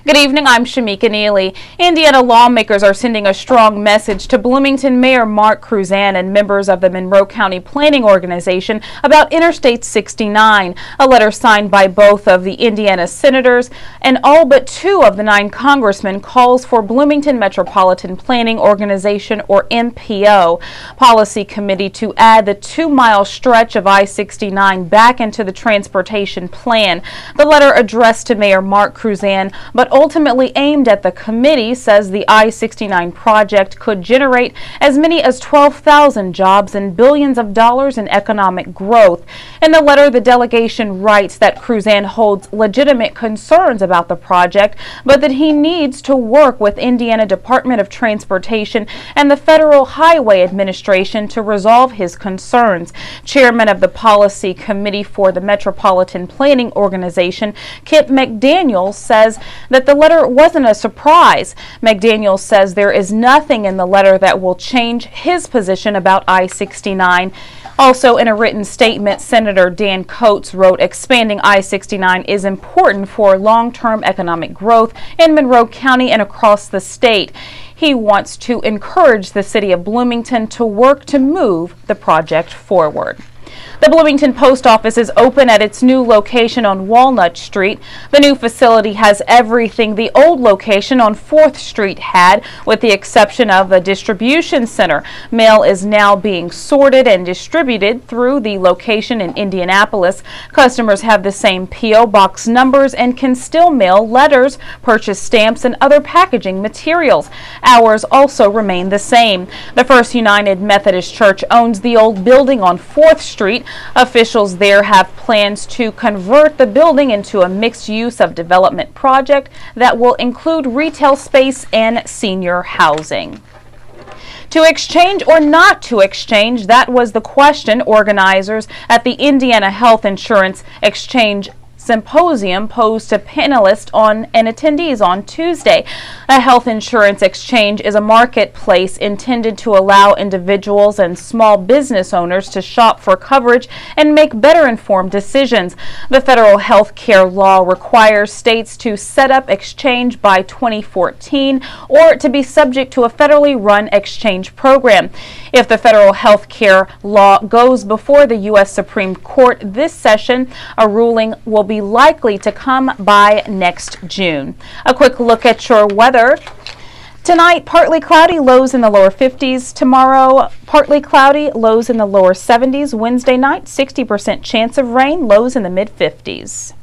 Good evening, I'm Shameka Neeley. Indiana lawmakers are sending a strong message to Bloomington Mayor Mark Cruzan and members of the Monroe County Planning Organization about Interstate 69. A letter signed by both of the Indiana senators and all but 2 of the 9 congressmen calls for Bloomington Metropolitan Planning Organization, or MPO, Policy Committee to add the 2-mile stretch of I-69 back into the transportation plan. The letter addressed to Mayor Mark Cruzan, but ultimately aimed at the committee, says the I-69 project could generate as many as 12,000 jobs and billions of dollars in economic growth. In the letter, the delegation writes that Cruzan holds legitimate concerns about the project, but that he needs to work with Indiana Department of Transportation and the Federal Highway Administration to resolve his concerns. Chairman of the Policy Committee for the Metropolitan Planning Organization, Kip McDaniel, says that the letter wasn't a surprise. McDaniel says there is nothing in the letter that will change his position about I-69. Also, in a written statement, Senator Dan Coates wrote, expanding I-69 is important for long-term economic growth in Monroe County and across the state. He wants to encourage the city of Bloomington to work to move the project forward. The Bloomington Post Office is open at its new location on Walnut Street. The new facility has everything the old location on 4th Street had, with the exception of a distribution center. Mail is now being sorted and distributed through the location in Indianapolis. Customers have the same P.O. box numbers and can still mail letters, purchase stamps, and other packaging materials. Hours also remain the same. The First United Methodist Church owns the old building on 4th Street. Officials there have plans to convert the building into a mixed use of development project that will include retail space and senior housing. To exchange or not to exchange, that was the question organizers at the Indiana Health Insurance Exchange Symposium posed to panelists and attendees on Tuesday. A health insurance exchange is a marketplace intended to allow individuals and small business owners to shop for coverage and make better informed decisions. The federal health care law requires states to set up exchange by 2014 or to be subject to a federally run exchange program. If the federal health care law goes before the U.S. Supreme Court this session, a ruling will be likely to come by next June. A quick look at your weather. Tonight, partly cloudy, lows in the lower 50s. Tomorrow, partly cloudy, lows in the lower 70s. Wednesday night, 60% chance of rain, lows in the mid 50s.